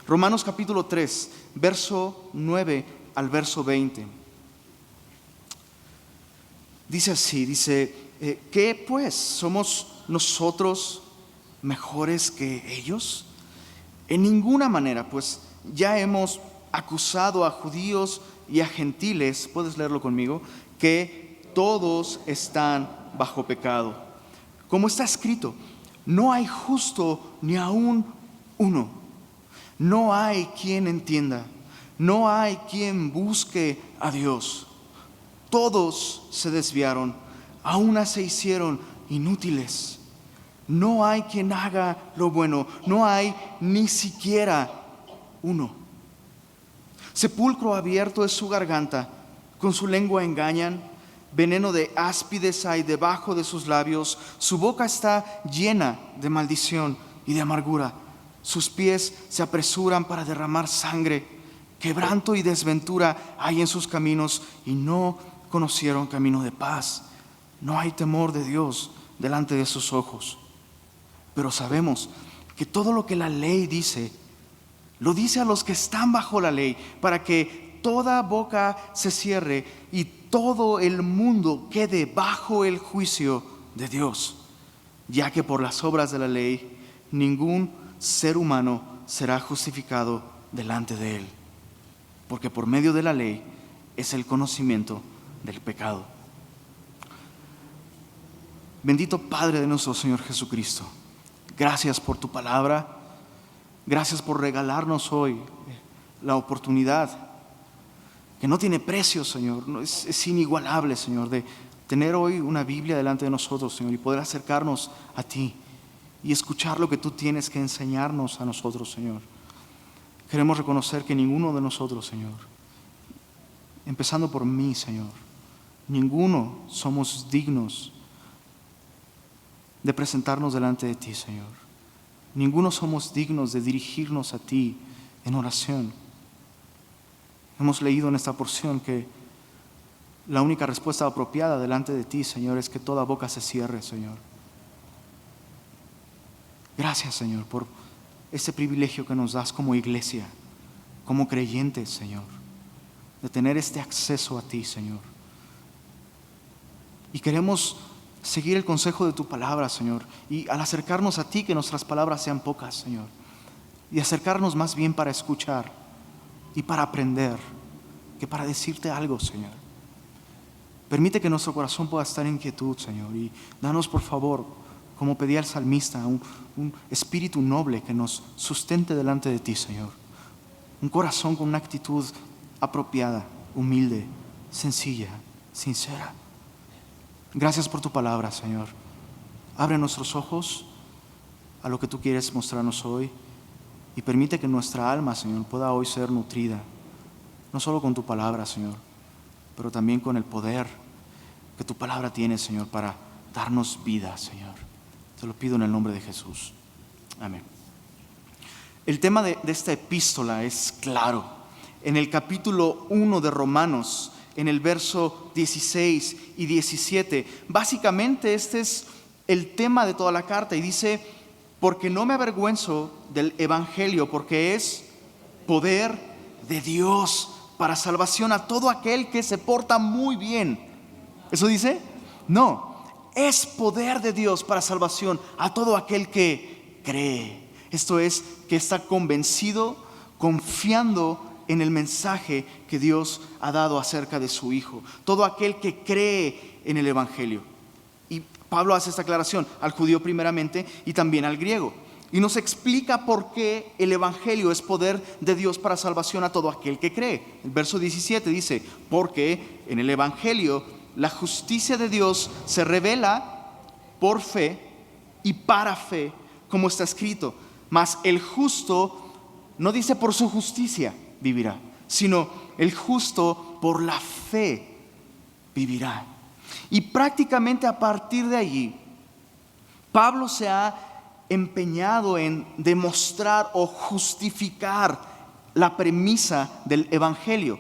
Romanos capítulo 3, verso 9 al verso 20. Dice así, ¿qué pues? ¿Somos nosotros mejores que ellos? En ninguna manera, pues ya hemos acusado a judíos y a gentiles, puedes leerlo conmigo, que todos están bajo pecado. Como está escrito, no hay justo ni aún uno. No hay quien entienda, no hay quien busque a Dios. Todos se desviaron, a una se hicieron inútiles. No hay quien haga lo bueno, no hay ni siquiera uno. Sepulcro abierto es su garganta, con su lengua engañan, veneno de áspides hay debajo de sus labios, su boca está llena de maldición y de amargura, sus pies se apresuran para derramar sangre, quebranto y desventura hay en sus caminos y no conocieron camino de paz. No hay temor de Dios delante de sus ojos. Pero sabemos que todo lo que la ley dice, lo dice a los que están bajo la ley, para que toda boca se cierre y todo el mundo quede bajo el juicio de Dios, ya que por las obras de la ley ningún ser humano será justificado delante de él, porque por medio de la ley es el conocimiento del pecado. Bendito Padre de nuestro Señor Jesucristo, gracias por tu palabra, gracias por regalarnos hoy la oportunidad que no tiene precio, Señor, es inigualable, Señor, de tener hoy una Biblia delante de nosotros, Señor, y poder acercarnos a ti y escuchar lo que tú tienes que enseñarnos a nosotros, Señor. Queremos reconocer que ninguno de nosotros, Señor, empezando por mí, Señor, ninguno somos dignos de presentarnos delante de ti, Señor. Ninguno somos dignos de dirigirnos a ti en oración. Hemos leído en esta porción que la única respuesta apropiada delante de ti, Señor, es que toda boca se cierre, Señor. Gracias, Señor, por este privilegio que nos das como iglesia, como creyentes, Señor, de tener este acceso a ti, Señor. Y queremos seguir el consejo de tu palabra, Señor, y al acercarnos a ti, que nuestras palabras sean pocas, Señor, y acercarnos más bien para escuchar y para aprender que para decirte algo, Señor. Permite que nuestro corazón pueda estar en quietud, Señor, y danos, por favor, como pedía el salmista, un espíritu noble que nos sustente delante de ti, Señor. Un corazón con una actitud apropiada, humilde, sencilla, sincera. Gracias por tu palabra, Señor. Abre nuestros ojos a lo que tú quieres mostrarnos hoy y permite que nuestra alma, Señor, pueda hoy ser nutrida, no solo con tu palabra, Señor, pero también con el poder que tu palabra tiene, Señor, para darnos vida, Señor. Te lo pido en el nombre de Jesús. Amén. El tema de esta epístola es claro. En el capítulo 1 de Romanos, en el verso 16 y 17, básicamente este es el tema de toda la carta y dice: porque no me avergüenzo del evangelio, porque es poder de Dios para salvación a todo aquel que se porta muy bien. ¿Eso dice? No, es poder de Dios para salvación a todo aquel que cree. Esto es, que está convencido, confiando en el mensaje que Dios ha dado acerca de su Hijo. Todo aquel que cree en el evangelio. Y Pablo hace esta aclaración al judío primeramente y también al griego. Y nos explica por qué el evangelio es poder de Dios para salvación a todo aquel que cree. El verso 17 dice: porque en el evangelio la justicia de Dios se revela por fe y para fe, como está escrito. Mas el justo no dice por su justicia vivirá, sino el justo por la fe vivirá. Y prácticamente a partir de allí, Pablo se ha empeñado en demostrar o justificar la premisa del evangelio.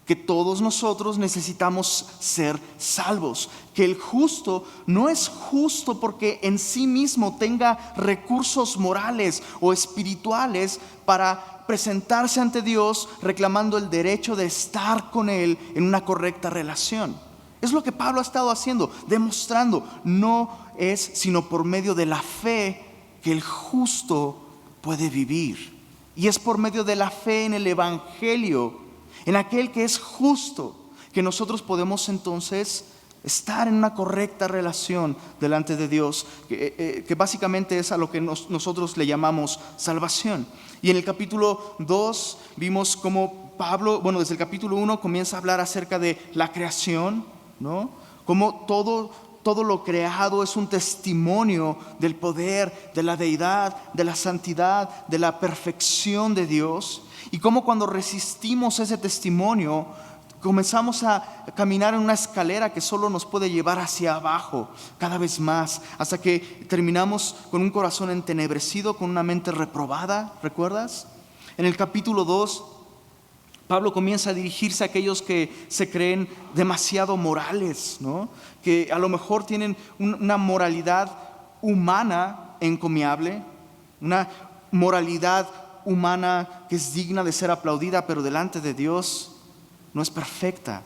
que todos nosotros necesitamos ser salvos, que el justo no es justo porque en sí mismo tenga recursos morales o espirituales para presentarse ante Dios reclamando el derecho de estar con Él en una correcta relación. Es lo que Pablo ha estado haciendo, demostrando, no es sino por medio de la fe que el justo puede vivir. Y es por medio de la fe en el Evangelio, en aquel que es justo, que nosotros podemos entonces estar en una correcta relación delante de Dios, que básicamente es a lo que nosotros le llamamos salvación. Y en el capítulo 2 vimos cómo Pablo, desde el capítulo 1 comienza a hablar acerca de la creación, ¿no? Cómo todo lo creado es un testimonio del poder, de la deidad, de la santidad, de la perfección de Dios. Y cómo cuando resistimos ese testimonio, comenzamos a caminar en una escalera que solo nos puede llevar hacia abajo, cada vez más, hasta que terminamos con un corazón entenebrecido, con una mente reprobada, ¿recuerdas? En el capítulo 2, Pablo comienza a dirigirse a aquellos que se creen demasiado morales, ¿no? Que a lo mejor tienen una moralidad humana encomiable, una moralidad humana que es digna de ser aplaudida, pero delante de Dios no es perfecta.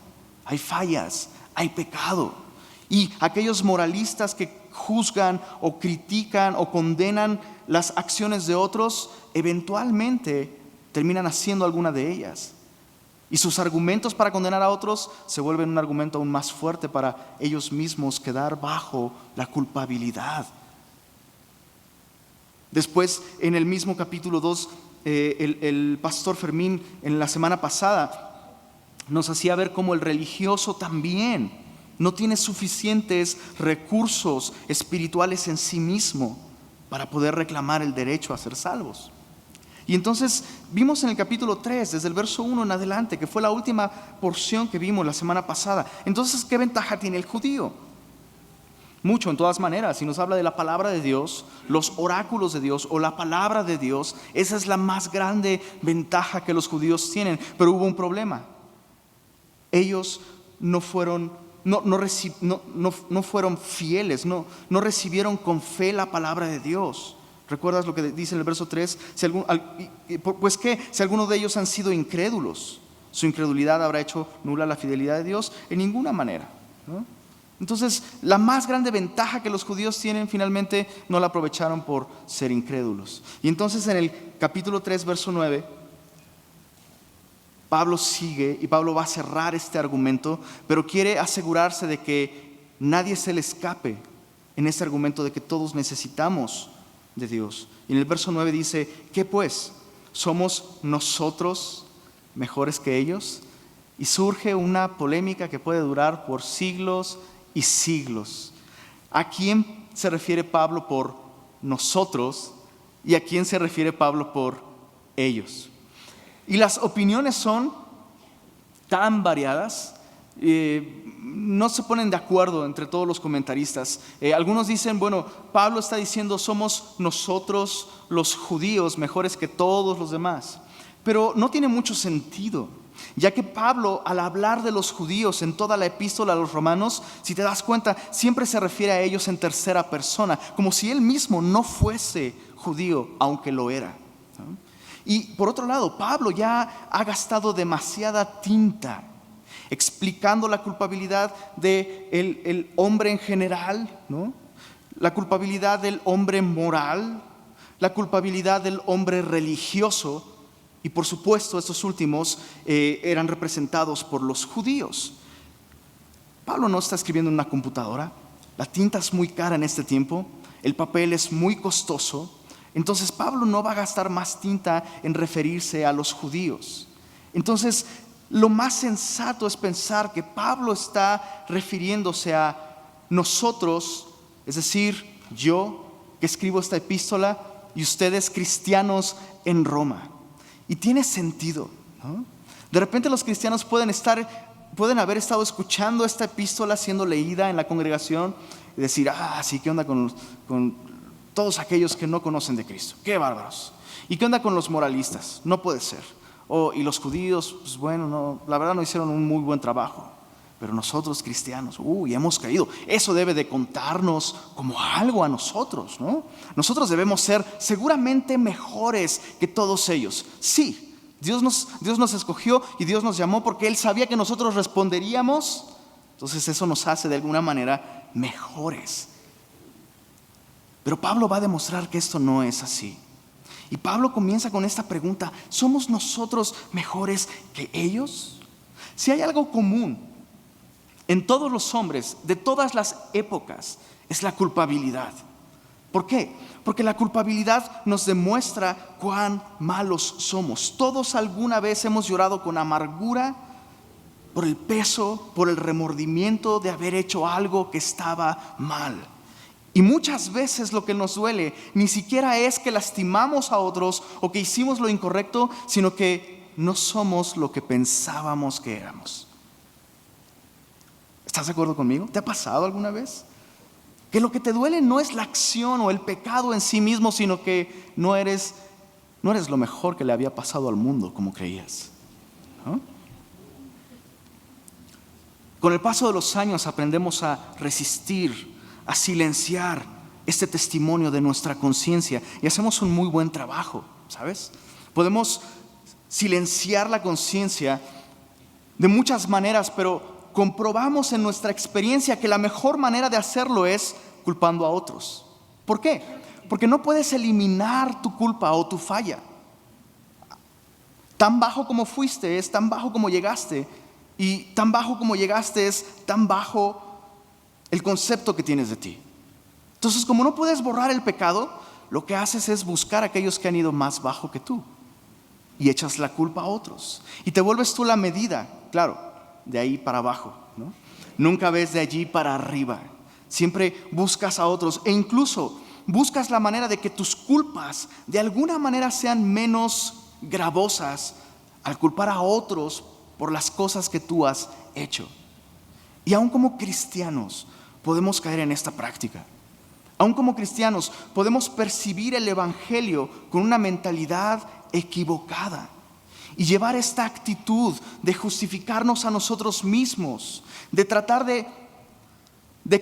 Hay fallas, hay pecado. Y aquellos moralistas que juzgan o critican o condenan las acciones de otros, eventualmente terminan haciendo alguna de ellas. Y sus argumentos para condenar a otros se vuelven un argumento aún más fuerte para ellos mismos quedar bajo la culpabilidad. Después, en el mismo capítulo 2, el pastor Fermín en la semana pasada nos hacía ver cómo el religioso también no tiene suficientes recursos espirituales en sí mismo para poder reclamar el derecho a ser salvos. Y entonces vimos en el capítulo 3, desde el verso 1 en adelante, que fue la última porción que vimos la semana pasada. Entonces, ¿qué ventaja tiene el judío? Mucho, en todas maneras. Si nos habla de la palabra de Dios, los oráculos de Dios o la palabra de Dios, esa es la más grande ventaja que los judíos tienen. Pero hubo un problema. Ellos no fueron fieles, no recibieron con fe la palabra de Dios. ¿Recuerdas lo que dice en el verso 3? Pues que si alguno de ellos han sido incrédulos, su incredulidad habrá hecho nula la fidelidad de Dios en ninguna manera, ¿no? Entonces, la más grande ventaja que los judíos tienen finalmente no la aprovecharon por ser incrédulos. Y entonces en el capítulo 3, verso 9, Pablo sigue y Pablo va a cerrar este argumento, pero quiere asegurarse de que nadie se le escape en este argumento de que todos necesitamos de Dios. Y en el verso 9 dice, ¿qué pues? ¿Somos nosotros mejores que ellos? Y surge una polémica que puede durar por siglos y siglos. ¿A quién se refiere Pablo por nosotros y a quién se refiere Pablo por ellos? Y las opiniones son tan variadas, no se ponen de acuerdo entre todos los comentaristas. Algunos dicen, Pablo está diciendo somos nosotros los judíos mejores que todos los demás, pero no tiene mucho sentido, ya que Pablo, al hablar de los judíos en toda la epístola a los romanos, si te das cuenta, siempre se refiere a ellos en tercera persona, como si él mismo no fuese judío, aunque lo era, ¿no? Y por otro lado, Pablo ya ha gastado demasiada tinta explicando la culpabilidad del hombre en general, ¿no? La culpabilidad del hombre moral, la culpabilidad del hombre religioso, y por supuesto estos últimos eran representados por los judíos. Pablo no está escribiendo en una computadora, la tinta es muy cara en este tiempo, el papel es muy costoso. Entonces Pablo no va a gastar más tinta en referirse a los judíos. Entonces lo más sensato es pensar que Pablo está refiriéndose a nosotros, es decir, yo que escribo esta epístola y ustedes cristianos en Roma. Y tiene sentido, ¿no? De repente los cristianos pueden haber estado escuchando esta epístola siendo leída en la congregación y decir, sí, ¿qué onda con todos aquellos que no conocen de Cristo? ¡Qué bárbaros! ¿Y qué onda con los moralistas? No puede ser. Y los judíos, pues bueno, no, la verdad no hicieron un muy buen trabajo. Pero nosotros cristianos, hemos caído. Eso debe de contarnos como algo a nosotros, ¿no? Nosotros debemos ser seguramente mejores que todos ellos. Sí, Dios nos escogió y Dios nos llamó porque Él sabía que nosotros responderíamos. Entonces eso nos hace de alguna manera mejores. Pero Pablo va a demostrar que esto no es así. Y Pablo comienza con esta pregunta: ¿somos nosotros mejores que ellos? Si hay algo común en todos los hombres de todas las épocas, es la culpabilidad. ¿Por qué? Porque la culpabilidad nos demuestra cuán malos somos. Todos alguna vez hemos llorado con amargura por el peso, por el remordimiento de haber hecho algo que estaba mal. Y muchas veces lo que nos duele ni siquiera es que lastimamos a otros o que hicimos lo incorrecto, sino que no somos lo que pensábamos que éramos. ¿Estás de acuerdo conmigo? ¿Te ha pasado alguna vez? Que lo que te duele no es la acción o el pecado en sí mismo, sino que no eres lo mejor que le había pasado al mundo como creías, ¿no? Con el paso de los años aprendemos a resistir, a silenciar este testimonio de nuestra conciencia y hacemos un muy buen trabajo, ¿sabes? Podemos silenciar la conciencia de muchas maneras, pero comprobamos en nuestra experiencia que la mejor manera de hacerlo es culpando a otros. ¿Por qué? Porque no puedes eliminar tu culpa o tu falla. Tan bajo como fuiste es tan bajo como llegaste, y tan bajo como llegaste es tan bajo el concepto que tienes de ti. Entonces, como no puedes borrar el pecado, lo que haces es buscar a aquellos que han ido más bajo que tú y echas la culpa a otros y te vuelves tú la medida, claro, de ahí para abajo, ¿no? Nunca ves de allí para arriba. Siempre buscas a otros e incluso buscas la manera de que tus culpas de alguna manera sean menos gravosas al culpar a otros por las cosas que tú has hecho. Y aún como cristianos podemos caer en esta práctica. Aún como cristianos podemos percibir el Evangelio con una mentalidad equivocada y llevar esta actitud de justificarnos a nosotros mismos, de tratar de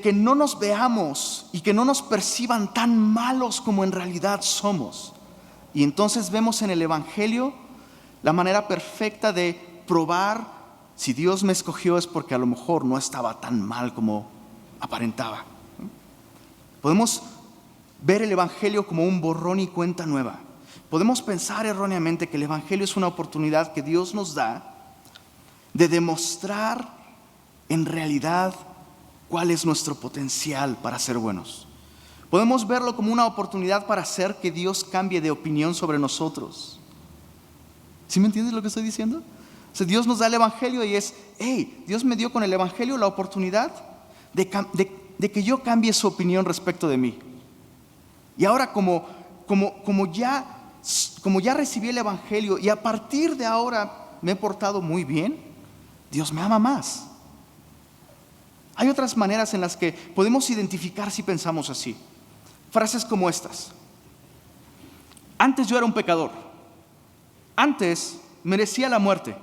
que no nos veamos y que no nos perciban tan malos como en realidad somos. Y entonces vemos en el Evangelio la manera perfecta de probar si Dios me escogió es porque a lo mejor no estaba tan mal como aparentaba. Podemos ver el Evangelio como un borrón y cuenta nueva. Podemos pensar erróneamente que el Evangelio es una oportunidad que Dios nos da de demostrar en realidad cuál es nuestro potencial para ser buenos. Podemos verlo como una oportunidad para hacer que Dios cambie de opinión sobre nosotros. ¿Sí me entiendes lo que estoy diciendo? O sea, Dios nos da el Evangelio y es, Dios me dio con el Evangelio la oportunidad de que yo cambie su opinión respecto de mí. Y ahora como ya recibí el Evangelio y a partir de ahora me he portado muy bien, Dios me ama más. Hay otras maneras en las que podemos identificar si pensamos así. Frases como estas: antes yo era un pecador, antes merecía la muerte,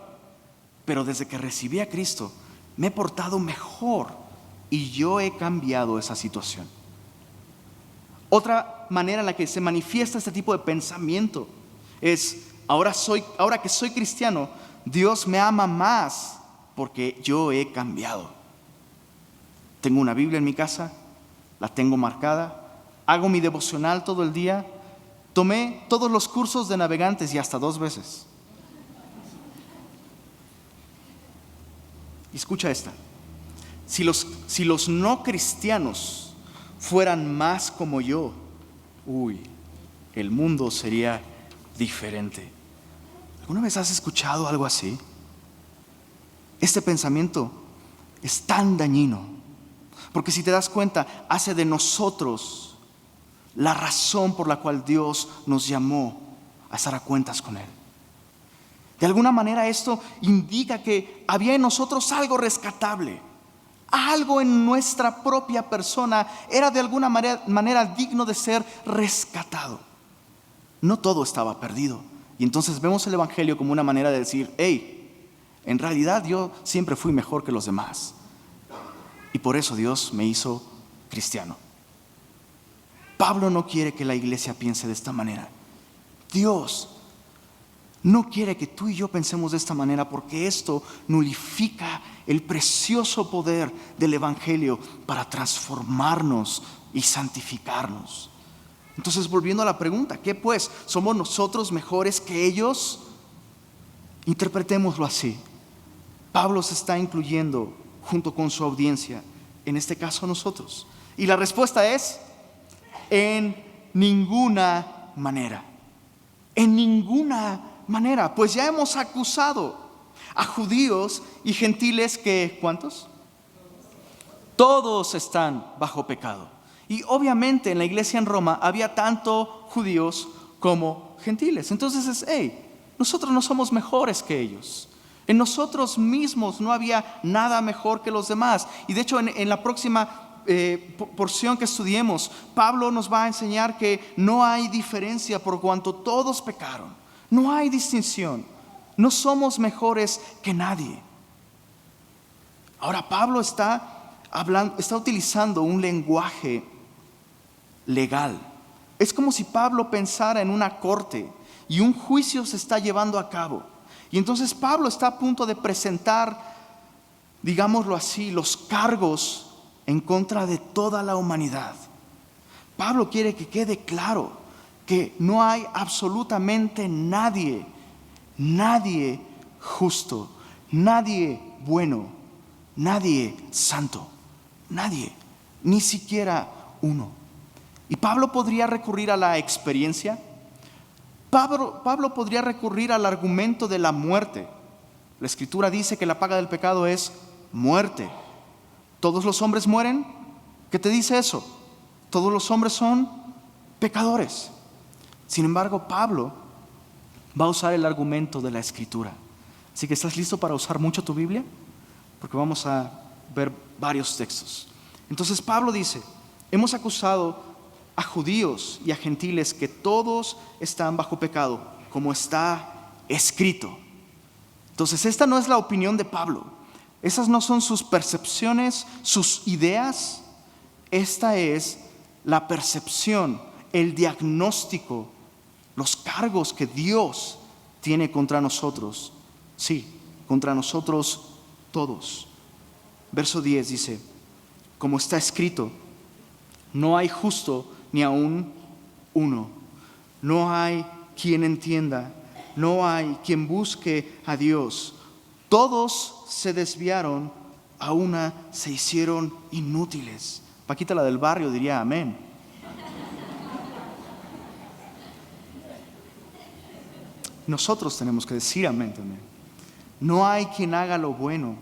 pero desde que recibí a Cristo me he portado mejor y yo he cambiado esa situación. Otra manera en la que se manifiesta este tipo de pensamiento es: ahora que soy cristiano, Dios me ama más porque yo he cambiado. Tengo una Biblia en mi casa, la tengo marcada, hago mi devocional todo el día, tomé todos los cursos de navegantes y hasta 2 veces. Y escucha esta: si los no cristianos fueran más como yo, el mundo sería diferente. ¿Alguna vez has escuchado algo así? Este pensamiento es tan dañino, porque si te das cuenta, hace de nosotros la razón por la cual Dios nos llamó a estar a cuentas con Él. De alguna manera esto indica que había en nosotros algo rescatable, algo en nuestra propia persona era de alguna manera digno de ser rescatado. No todo estaba perdido Y entonces vemos el Evangelio como una manera de decir, hey, en realidad yo siempre fui mejor que los demás. Y por eso Dios me hizo cristiano. Pablo no quiere que la iglesia piense de esta manera. Dios no quiere que tú y yo pensemos de esta manera, porque esto nulifica el precioso poder del Evangelio para transformarnos y santificarnos. Entonces, volviendo a la pregunta, ¿qué pues? ¿Somos nosotros mejores que ellos? Interpretémoslo así. Pablo se está incluyendo junto con su audiencia, en este caso nosotros. Y la respuesta es, en ninguna manera. En ninguna manera. Pues ya hemos acusado a judíos y gentiles que, ¿cuántos? Todos están bajo pecado. Y obviamente en la iglesia en Roma había tanto judíos como gentiles. Entonces es, hey, nosotros no somos mejores que ellos. En nosotros mismos no había nada mejor que los demás. Y de hecho en la próxima porción que estudiemos, Pablo nos va a enseñar que no hay diferencia por cuanto todos pecaron. No hay distinción. No somos mejores que nadie. Ahora Pablo está utilizando un lenguaje legal. Es como si Pablo pensara en una corte y un juicio se está llevando a cabo. Y entonces Pablo está a punto de presentar, digámoslo así, los cargos en contra de toda la humanidad. Pablo quiere que quede claro que no hay absolutamente nadie justo, nadie bueno, nadie santo, nadie, ni siquiera uno. Y Pablo podría recurrir a la experiencia. Pablo podría recurrir al argumento de la muerte. La Escritura dice que la paga del pecado es muerte. ¿Todos los hombres mueren? ¿Qué te dice eso? Todos los hombres son pecadores. Sin embargo, Pablo va a usar el argumento de la Escritura. Así que, ¿estás listo para usar mucho tu Biblia? Porque vamos a ver varios textos. Entonces Pablo dice, hemos acusado a judíos y a gentiles que todos están bajo pecado, como está escrito. Entonces esta no es la opinión de Pablo. Esas no son sus percepciones, sus ideas. Esta es la percepción, el diagnóstico, los cargos que Dios tiene contra nosotros. Sí, contra nosotros todos. Verso 10 dice, como está escrito, no hay justo ni aún uno. No hay quien entienda, no hay quien busque a Dios. Todos se desviaron, a una se hicieron inútiles. Paquita, la del barrio, diría amén. Nosotros tenemos que decir amén también. No hay quien haga lo bueno,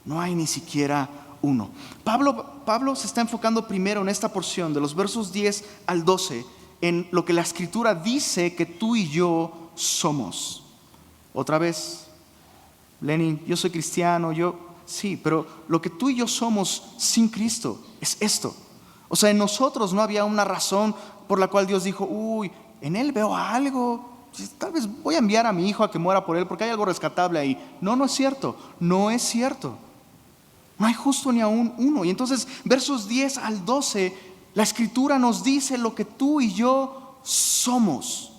no hay ni siquiera uno. Pablo se está enfocando primero en esta porción de los versos 10 al 12 en lo que la Escritura dice que tú y yo somos. Otra vez, Lenin, yo soy cristiano, sí, pero lo que tú y yo somos sin Cristo es esto. O sea, en nosotros no había una razón por la cual Dios dijo, en él veo algo, tal vez voy a enviar a mi hijo a que muera por él porque hay algo rescatable ahí. No es cierto, no es cierto. No hay justo ni aún uno. Y entonces, versos 10 al 12, la Escritura nos dice lo que tú y yo somos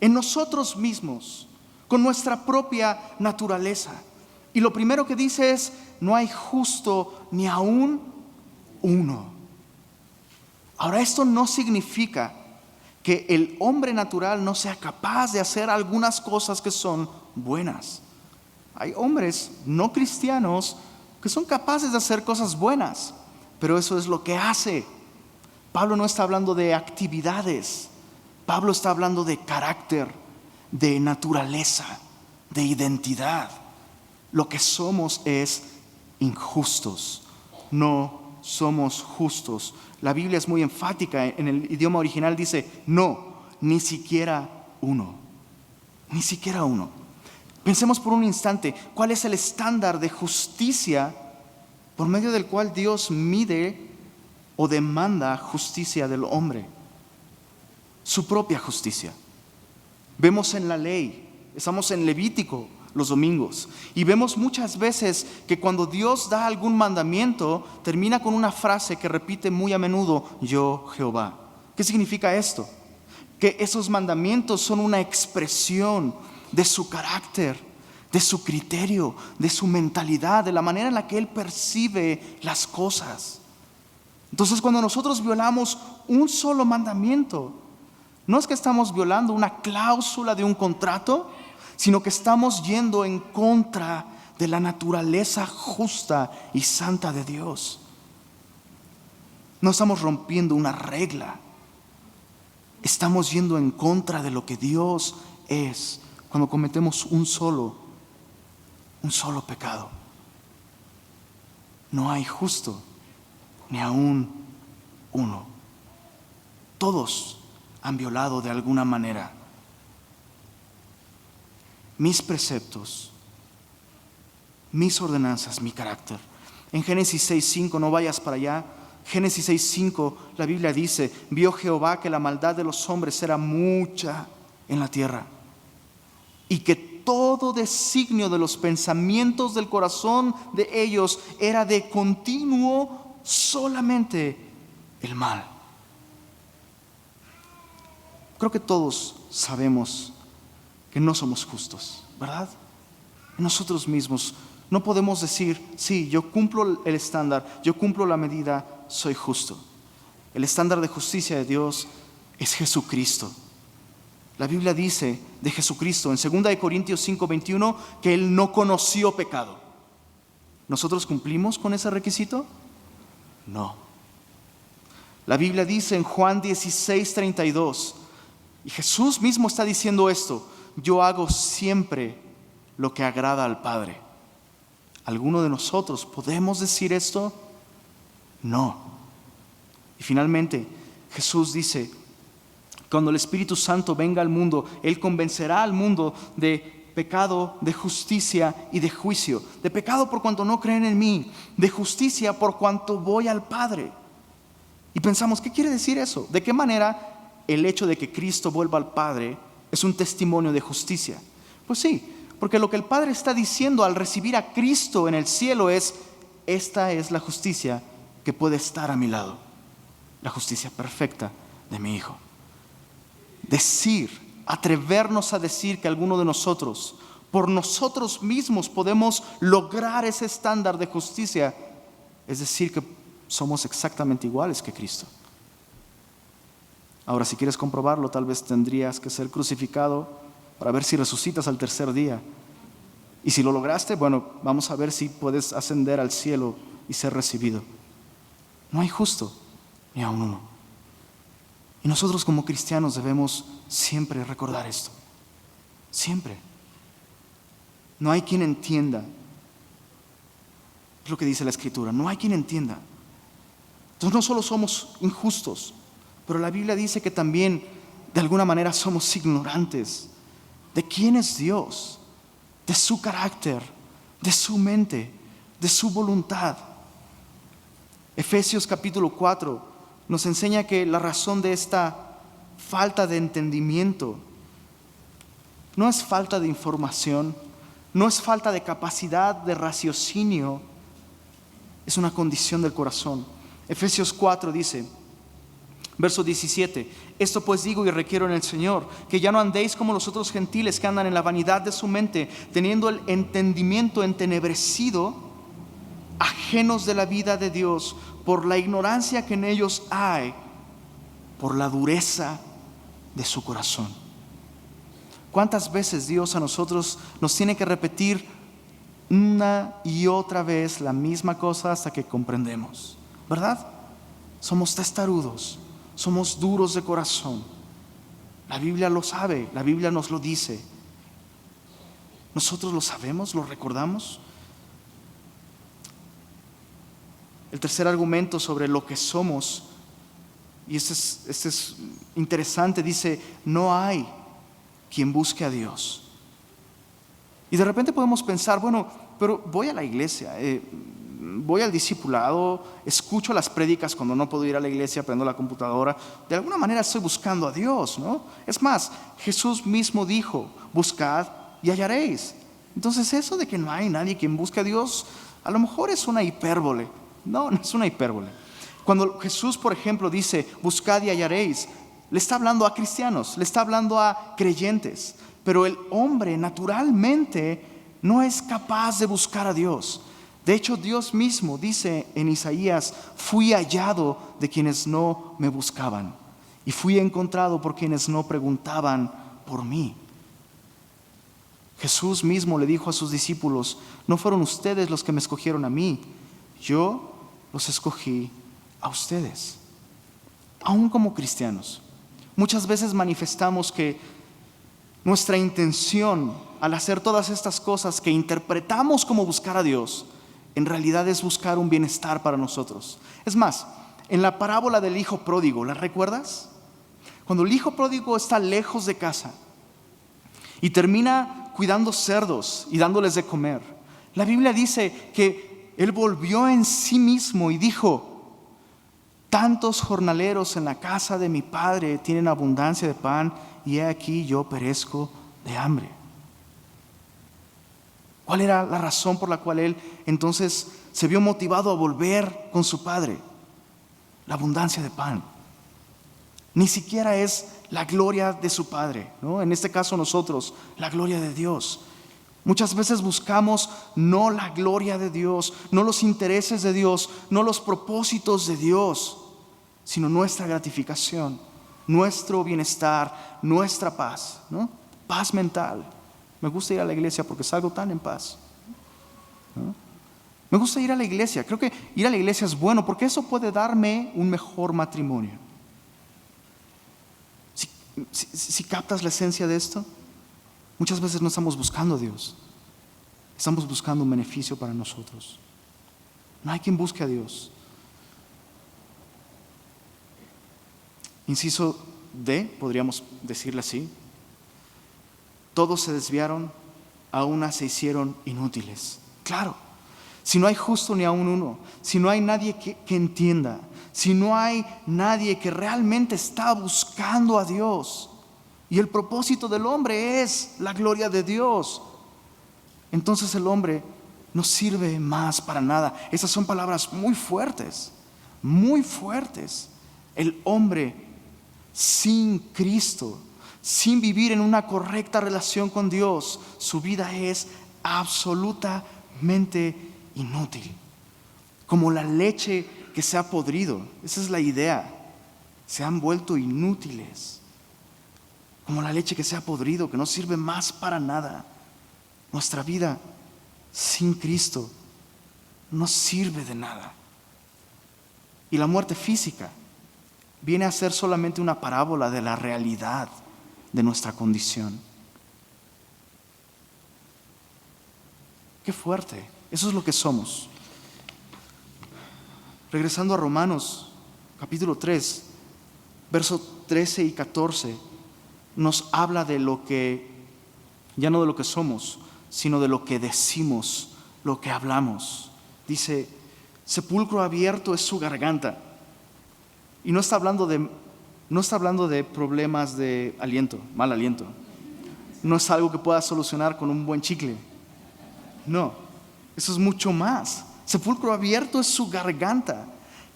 en nosotros mismos, con nuestra propia naturaleza. Y lo primero que dice es, no hay justo ni aún uno. Ahora, esto no significa que el hombre natural no sea capaz de hacer algunas cosas que son buenas. Hay hombres no cristianos que son capaces de hacer cosas buenas, pero eso es lo que hace. Pablo no está hablando de actividades, Pablo está hablando de carácter, de naturaleza, de identidad. Lo que somos es injustos, no somos justos. La Biblia es muy enfática, en el idioma original dice, no, ni siquiera uno, ni siquiera uno. Pensemos por un instante, ¿cuál es el estándar de justicia por medio del cual Dios mide o demanda justicia del hombre? Su propia justicia. Vemos en la ley, estamos en Levítico los domingos, y vemos muchas veces que cuando Dios da algún mandamiento, termina con una frase que repite muy a menudo: yo Jehová. ¿Qué significa esto? Que esos mandamientos son una expresión de su carácter, de su criterio, de su mentalidad, de la manera en la que Él percibe las cosas. Entonces, cuando nosotros violamos un solo mandamiento, no es que estamos violando una cláusula de un contrato, sino que estamos yendo en contra de la naturaleza justa y santa de Dios. No estamos rompiendo una regla, estamos yendo en contra de lo que Dios es cuando cometemos un solo pecado. No hay justo, ni aún uno. Todos han violado de alguna manera mis preceptos, mis ordenanzas, mi carácter. En Génesis 6:5, no vayas para allá. Génesis 6:5, la Biblia dice: vio Jehová que la maldad de los hombres era mucha en la tierra, y que todo designio de los pensamientos del corazón de ellos era de continuo solamente el mal. Creo que todos sabemos que no somos justos, ¿verdad? Nosotros mismos no podemos decir: sí, yo cumplo el estándar, yo cumplo la medida, soy justo. El estándar de justicia de Dios es Jesucristo. La Biblia dice de Jesucristo en 2 Corintios 5:21 que Él no conoció pecado. ¿Nosotros cumplimos con ese requisito? No. La Biblia dice en Juan 16:32, y Jesús mismo está diciendo esto: yo hago siempre lo que agrada al Padre. ¿Alguno de nosotros podemos decir esto? No. Y finalmente, Jesús dice: cuando el Espíritu Santo venga al mundo, Él convencerá al mundo de pecado, de justicia y de juicio. De pecado por cuanto no creen en mí, de justicia por cuanto voy al Padre. Y pensamos, ¿qué quiere decir eso? ¿De qué manera el hecho de que Cristo vuelva al Padre es un testimonio de justicia? Pues sí, porque lo que el Padre está diciendo al recibir a Cristo en el cielo es: esta es la justicia que puede estar a mi lado, la justicia perfecta de mi Hijo. Atrevernos a decir que alguno de nosotros, por nosotros mismos, podemos lograr ese estándar de justicia, es decir que somos exactamente iguales que Cristo. Ahora, si quieres comprobarlo, tal vez tendrías que ser crucificado para ver si resucitas al tercer día. Y si lo lograste, bueno, vamos a ver si puedes ascender al cielo y ser recibido. No hay justo, ni aun uno. Y nosotros como cristianos debemos siempre recordar esto. Siempre. No hay quien entienda. Es lo que dice la Escritura. No hay quien entienda. Entonces no solo somos injustos, pero la Biblia dice que también de alguna manera somos ignorantes de quién es Dios, de su carácter, de su mente, de su voluntad. Efesios capítulo 4 nos enseña que la razón de esta falta de entendimiento no es falta de información, no es falta de capacidad de raciocinio, es una condición del corazón. Efesios 4 dice, verso 17: esto pues digo y requiero en el Señor, que ya no andéis como los otros gentiles que andan en la vanidad de su mente, teniendo el entendimiento entenebrecido, ajenos de la vida de Dios, por la ignorancia que en ellos hay, por la dureza de su corazón. ¿Cuántas veces Dios a nosotros nos tiene que repetir una y otra vez la misma cosa hasta que comprendemos? ¿Verdad? Somos testarudos, somos duros de corazón. La Biblia lo sabe, la Biblia nos lo dice. ¿Nosotros lo sabemos, lo recordamos? El tercer argumento sobre lo que somos, y este es interesante, dice: no hay quien busque a Dios. Y de repente podemos pensar, bueno, pero voy a la iglesia, voy al discipulado, escucho las prédicas cuando no puedo ir a la iglesia, prendo la computadora. De alguna manera estoy buscando a Dios, ¿no? Es más, Jesús mismo dijo, buscad y hallaréis. Entonces eso de que no hay nadie quien busque a Dios, a lo mejor es una hipérbole. No, no es una hipérbole. Cuando Jesús, por ejemplo, dice, buscad y hallaréis, le está hablando a cristianos, le está hablando a creyentes. Pero el hombre naturalmente no es capaz de buscar a Dios. De hecho, Dios mismo dice en Isaías, fui hallado de quienes no me buscaban y fui encontrado por quienes no preguntaban por mí. Jesús mismo le dijo a sus discípulos, no fueron ustedes los que me escogieron a mí, yo los escogí a ustedes. Aún como cristianos, muchas veces manifestamos que nuestra intención al hacer todas estas cosas que interpretamos como buscar a Dios, en realidad es buscar un bienestar para nosotros. Es más, en la parábola del hijo pródigo, ¿la recuerdas? Cuando el hijo pródigo está lejos de casa y termina cuidando cerdos y dándoles de comer, la Biblia dice que él volvió en sí mismo y dijo, tantos jornaleros en la casa de mi padre tienen abundancia de pan y he aquí yo perezco de hambre. ¿Cuál era la razón por la cual él entonces se vio motivado a volver con su padre? La abundancia de pan. Ni siquiera es la gloria de su padre, ¿no? En este caso nosotros, la gloria de Dios. Muchas veces buscamos no la gloria de Dios, no los intereses de Dios, no los propósitos de Dios, sino nuestra gratificación, nuestro bienestar, nuestra paz, ¿no? Paz mental. Me gusta ir a la iglesia porque salgo tan en paz, ¿no? Me gusta ir a la iglesia. Creo que ir a la iglesia es bueno porque eso puede darme un mejor matrimonio. Si captas la esencia de esto, muchas veces no estamos buscando a Dios, estamos buscando un beneficio para nosotros. No hay quien busque a Dios. Inciso D, podríamos decirle así. Todos se desviaron, a una se hicieron inútiles. Claro, si no hay justo ni aun uno, si no hay nadie que entienda, si no hay nadie que realmente está buscando a Dios, y el propósito del hombre es la gloria de Dios, entonces el hombre no sirve más para nada. Esas son palabras muy fuertes, muy fuertes. El hombre sin Cristo, sin vivir en una correcta relación con Dios, su vida es absolutamente inútil. Como la leche que se ha podrido, esa es la idea, se han vuelto inútiles. Como la leche que se ha podrido, que no sirve más para nada. Nuestra vida sin Cristo no sirve de nada. Y la muerte física viene a ser solamente una parábola de la realidad de nuestra condición. Qué fuerte, eso es lo que somos. Regresando a Romanos, capítulo 3, versos 13 y 14, nos habla de lo que, ya no de lo que somos, sino de lo que decimos, lo que hablamos. Dice, sepulcro abierto es su garganta. Y no está hablando de problemas de aliento, mal aliento. No es algo que pueda solucionar con un buen chicle. No, eso es mucho más. Sepulcro abierto es su garganta.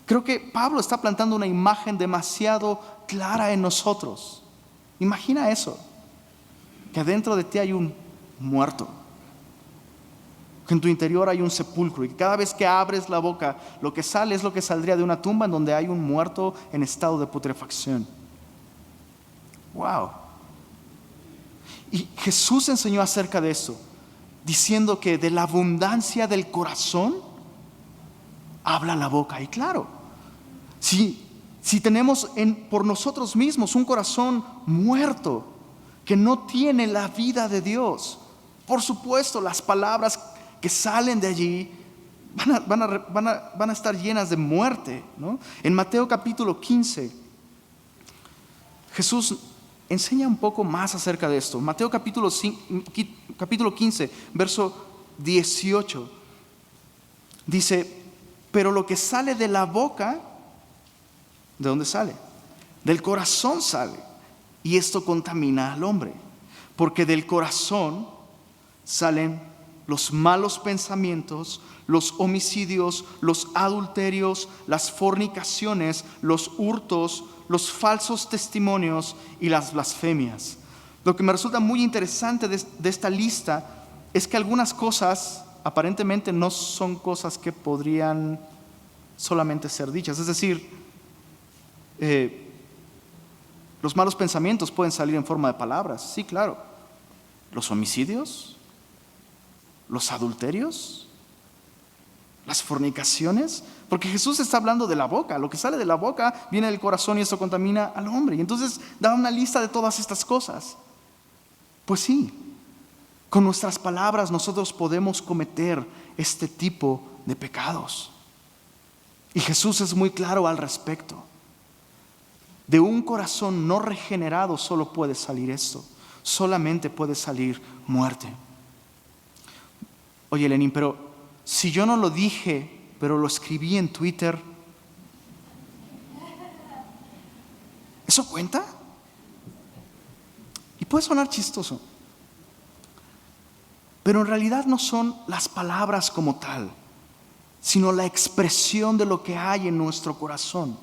Creo que Pablo está plantando una imagen demasiado clara en nosotros. Imagina eso, que adentro de ti hay un muerto, que en tu interior hay un sepulcro y que cada vez que abres la boca, lo que sale es lo que saldría de una tumba en donde hay un muerto en estado de putrefacción. Wow. Y Jesús enseñó acerca de eso, diciendo que de la abundancia del corazón habla la boca. Y claro, si tenemos por nosotros mismos un corazón muerto que no tiene la vida de Dios, por supuesto las palabras que salen de allí van a estar llenas de muerte, ¿no? En Mateo capítulo 15, Jesús enseña un poco más acerca de esto. Mateo capítulo 15, verso 18, dice: Pero lo que sale de la boca, ¿de dónde sale? Del corazón sale. Y esto contamina al hombre. Porque del corazón salen los malos pensamientos, los homicidios, los adulterios, las fornicaciones, los hurtos, los falsos testimonios y las blasfemias. Lo que me resulta muy interesante de esta lista es que algunas cosas aparentemente no son cosas que podrían solamente ser dichas. Es decir, los malos pensamientos pueden salir en forma de palabras, sí, claro. Los homicidios, los adulterios, las fornicaciones, porque Jesús está hablando de la boca. Lo que sale de la boca viene del corazón y eso contamina al hombre. Y entonces da una lista de todas estas cosas. Pues sí, con nuestras palabras nosotros podemos cometer este tipo de pecados. Y Jesús es muy claro al respecto. De un corazón no regenerado solo puede salir esto. Solamente puede salir muerte. Oye, Lenín, pero si yo no lo dije, pero lo escribí en Twitter, ¿eso cuenta? Y puede sonar chistoso, pero en realidad no son las palabras como tal, sino la expresión de lo que hay en nuestro corazón.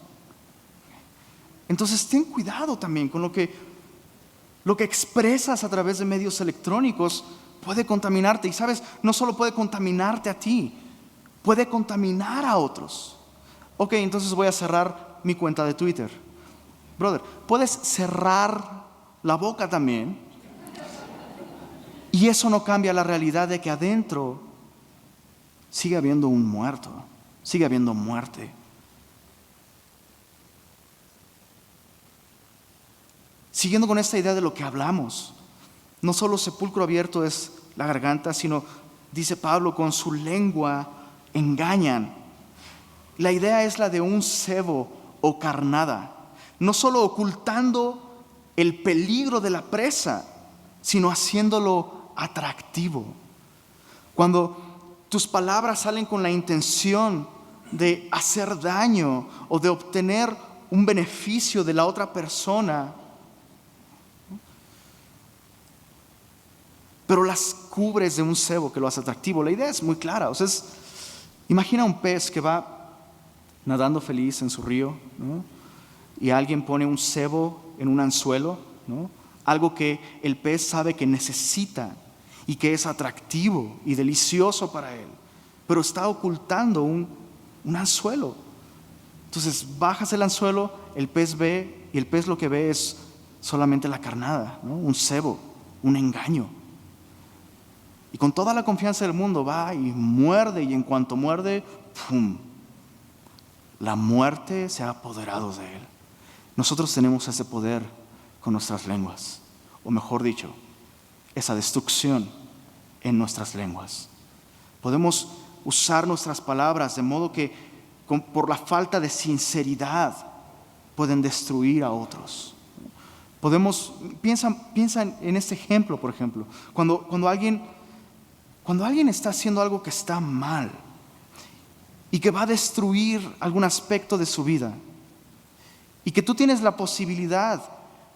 Entonces ten cuidado también con lo que expresas a través de medios electrónicos. Puede contaminarte. Y sabes, no solo puede contaminarte a ti, puede contaminar a otros. Ok, entonces voy a cerrar mi cuenta de Twitter. Brother, puedes cerrar la boca también. Y eso no cambia la realidad de que adentro sigue habiendo un muerto, sigue habiendo muerte. Siguiendo con esta idea de lo que hablamos, no solo sepulcro abierto es la garganta, sino, dice Pablo, con su lengua engañan. La idea es la de un cebo o carnada, no solo ocultando el peligro de la presa, sino haciéndolo atractivo. Cuando tus palabras salen con la intención de hacer daño o de obtener un beneficio de la otra persona, pero las cubres de un cebo que lo hace atractivo. La idea es muy clara. O sea, imagina un pez que va nadando feliz en su río, ¿no? Y alguien pone un cebo en un anzuelo, ¿no? Algo que el pez sabe que necesita y que es atractivo y delicioso para él, pero está ocultando un anzuelo. Entonces bajas el anzuelo, el pez ve, y el pez lo que ve es solamente la carnada, ¿no? Un cebo, un engaño. Y con toda la confianza del mundo va y muerde, y en cuanto muerde, ¡pum!, la muerte se ha apoderado de él. Nosotros tenemos ese poder con nuestras lenguas, o mejor dicho, esa destrucción en nuestras lenguas. Podemos usar nuestras palabras de modo que por la falta de sinceridad pueden destruir a otros. Piensa en este ejemplo, por ejemplo, cuando alguien está haciendo algo que está mal y que va a destruir algún aspecto de su vida, y que tú tienes la posibilidad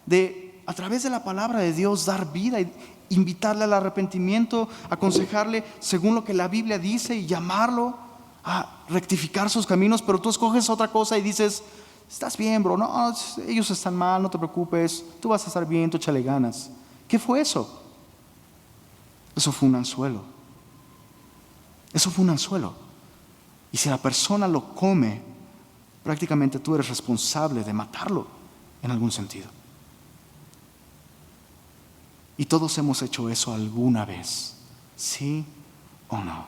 de, a través de la palabra de Dios, dar vida y invitarle al arrepentimiento, aconsejarle según lo que la Biblia dice y llamarlo a rectificar sus caminos, pero tú escoges otra cosa y dices: estás bien, bro, no, ellos están mal, no te preocupes, tú vas a estar bien, tú échale ganas. ¿Qué fue eso? Eso fue un anzuelo. Eso fue un anzuelo. Y si la persona lo come, prácticamente tú eres responsable de matarlo en algún sentido. Y todos hemos hecho eso alguna vez, ¿sí o no?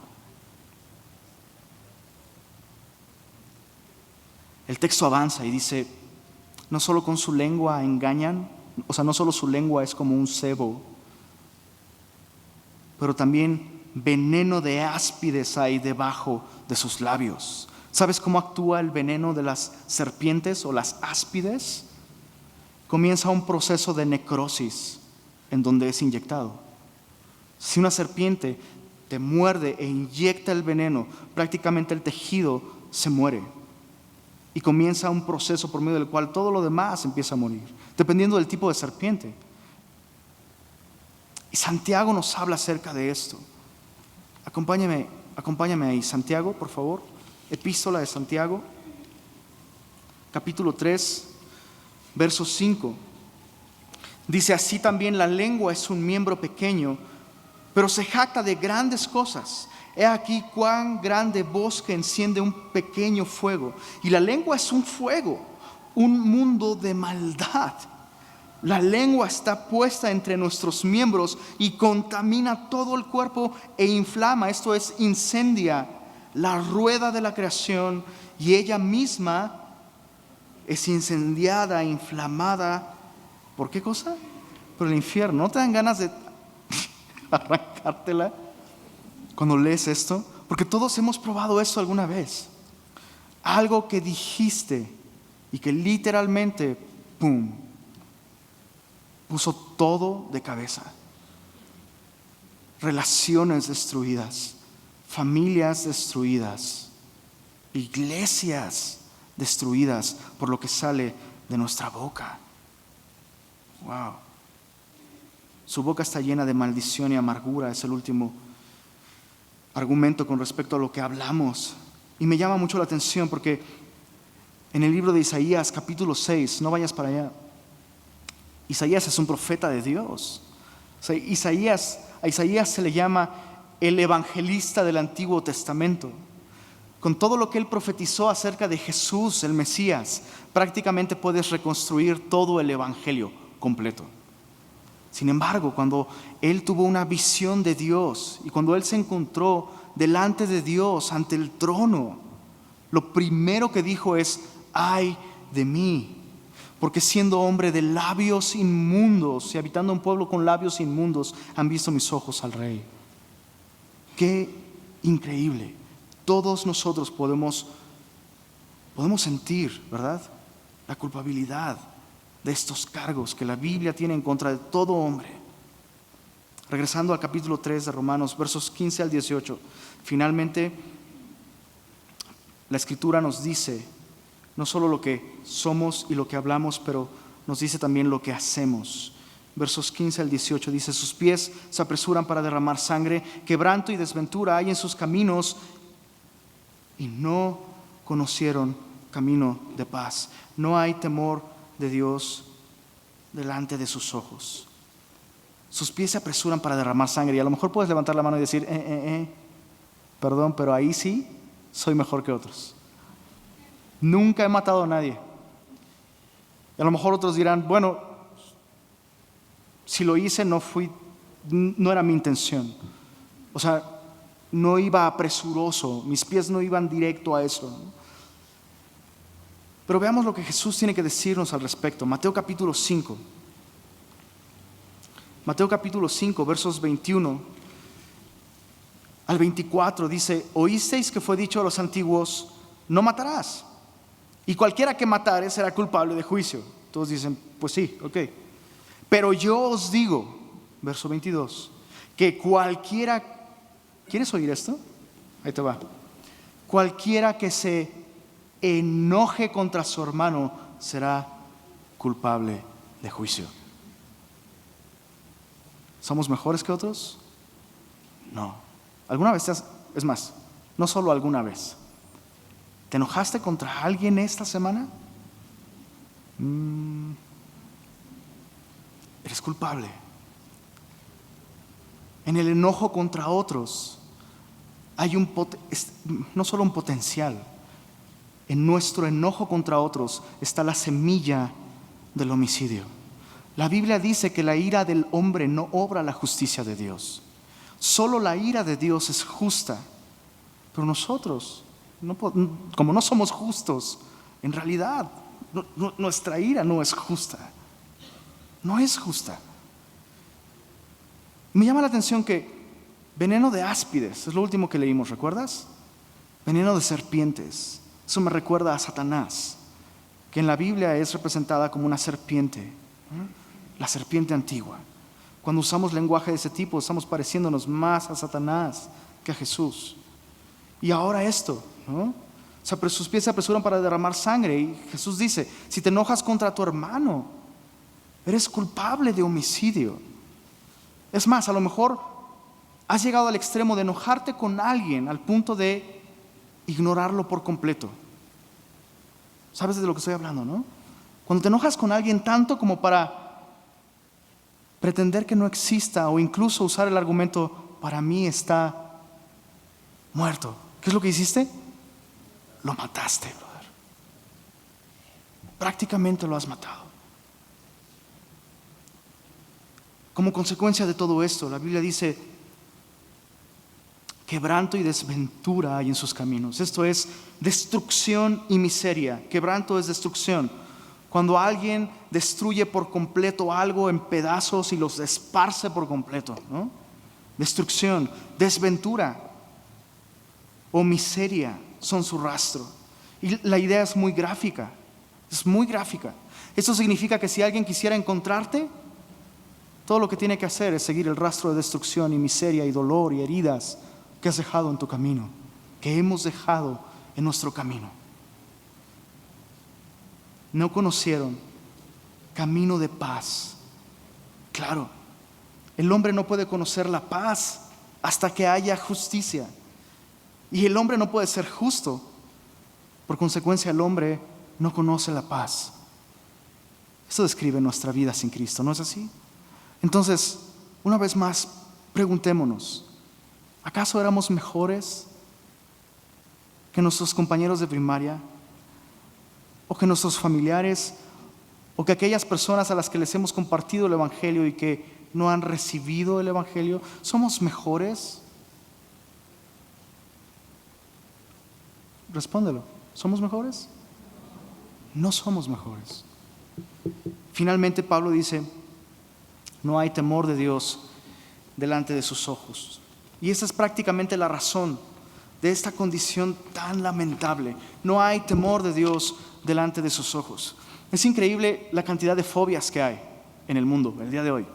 El texto avanza y dice: no solo con su lengua engañan, o sea, no solo su lengua es como un cebo, pero también veneno de áspides hay debajo de sus labios. ¿Sabes cómo actúa el veneno de las serpientes o las áspides? Comienza un proceso de necrosis en donde es inyectado. Si una serpiente te muerde e inyecta el veneno, prácticamente el tejido se muere y comienza un proceso por medio del cual todo lo demás empieza a morir, dependiendo del tipo de serpiente. Y Santiago nos habla acerca de esto. Acompáñame ahí, Santiago, por favor. Epístola de Santiago, capítulo 3, verso 5. Dice: así también la lengua es un miembro pequeño, pero se jacta de grandes cosas. He aquí cuán grande bosque enciende un pequeño fuego. Y la lengua es un fuego, un mundo de maldad. La lengua está puesta entre nuestros miembros y contamina todo el cuerpo e inflama, esto es, incendia la rueda de la creación, y ella misma es incendiada, inflamada. ¿Por qué cosa? Por el infierno. ¿No te dan ganas de arrancártela cuando lees esto? Porque todos hemos probado esto alguna vez. Algo que dijiste y que literalmente, ¡pum!, puso todo de cabeza. Relaciones destruidas, familias destruidas, iglesias destruidas por lo que sale de nuestra boca. Wow. Su boca está llena de maldición y amargura. Es el último argumento con respecto a lo que hablamos. Y me llama mucho la atención porque en el libro de Isaías, capítulo 6, no vayas para allá. Isaías es un profeta de Dios. O sea, a Isaías se le llama el evangelista del Antiguo Testamento. Con todo lo que él profetizó acerca de Jesús, el Mesías, prácticamente puedes reconstruir todo el evangelio completo. Sin embargo, cuando él tuvo una visión de Dios y cuando él se encontró delante de Dios, ante el trono, lo primero que dijo es: ay de mí, porque siendo hombre de labios inmundos y habitando un pueblo con labios inmundos, han visto mis ojos al Rey. Qué increíble. Todos nosotros podemos sentir, ¿verdad?, la culpabilidad de estos cargos que la Biblia tiene en contra de todo hombre. Regresando al capítulo 3 de Romanos, versos 15 al 18, finalmente la Escritura nos dice no solo lo que somos y lo que hablamos, pero nos dice también lo que hacemos. Versos 15 al 18 dice: sus pies se apresuran para derramar sangre, quebranto y desventura hay en sus caminos, y no conocieron camino de paz. No hay temor de Dios delante de sus ojos. Sus pies se apresuran para derramar sangre. Y a lo mejor puedes levantar la mano y decir: perdón, pero ahí sí soy mejor que otros. Nunca he matado a nadie. Y a lo mejor otros dirán: bueno, si lo hice no era mi intención. O sea, no iba apresuroso, mis pies no iban directo a eso. Pero veamos lo que Jesús tiene que decirnos al respecto. Mateo capítulo 5. Mateo capítulo 5, versos 21 al 24 dice: oísteis que fue dicho a los antiguos: no matarás, y cualquiera que matare será culpable de juicio. Todos dicen: pues sí, ok. Pero yo os digo, verso 22, que cualquiera, ¿quieres oír esto? Ahí te va. Cualquiera que se enoje contra su hermano será culpable de juicio. ¿Somos mejores que otros? No. ¿Alguna vez es más, no solo alguna vez, te enojaste contra alguien esta semana? Eres culpable. En el enojo contra otros hay no solo un potencial. En nuestro enojo contra otros está la semilla del homicidio. La Biblia dice que la ira del hombre no obra la justicia de Dios. Solo la ira de Dios es justa. Pero nosotros, como no somos justos, en realidad nuestra ira no es justa. No es justa. Me llama la atención que veneno de áspides es lo último que leímos, ¿recuerdas? Veneno de serpientes. Eso me recuerda a Satanás, que en la Biblia es representada como una serpiente, la serpiente antigua. Cuando usamos lenguaje de ese tipo, estamos pareciéndonos más a Satanás que a Jesús. Y ahora esto, ¿no? Sus pies se apresuran para derramar sangre. Y Jesús dice, si te enojas contra tu hermano, eres culpable de homicidio. Es más, a lo mejor has llegado al extremo de enojarte con alguien al punto de ignorarlo por completo. ¿Sabes de lo que estoy hablando, no? Cuando te enojas con alguien tanto como para pretender que no exista, o incluso usar el argumento, para mí está muerto. ¿Qué es lo que hiciste? Lo mataste, brother. Prácticamente lo has matado. Como consecuencia de todo esto, la Biblia dice, quebranto y desventura hay en sus caminos. Esto es destrucción y miseria. Quebranto es destrucción. Cuando alguien destruye por completo algo en pedazos y los esparce por completo, ¿no? Destrucción, desventura o miseria son su rastro. Y la idea es muy gráfica. Es muy gráfica. Esto significa que si alguien quisiera encontrarte, todo lo que tiene que hacer es seguir el rastro de destrucción y miseria y dolor y heridas que has dejado en tu camino, que hemos dejado en nuestro camino. No conocieron camino de paz. Claro, el hombre no puede conocer la paz hasta que haya justicia. Y el hombre no puede ser justo. Por consecuencia, el hombre no conoce la paz. Eso describe nuestra vida sin Cristo, ¿no es así? Entonces, una vez más, preguntémonos, ¿acaso éramos mejores que nuestros compañeros de primaria? ¿O que nuestros familiares? ¿O que aquellas personas a las que les hemos compartido el Evangelio y que no han recibido el Evangelio? ¿Somos mejores? Respóndelo. ¿Somos mejores? No somos mejores. Finalmente Pablo dice, no hay temor de Dios delante de sus ojos. Y esa es prácticamente la razón de esta condición tan lamentable. No hay temor de Dios delante de sus ojos. Es increíble la cantidad de fobias que hay en el mundo el día de hoy.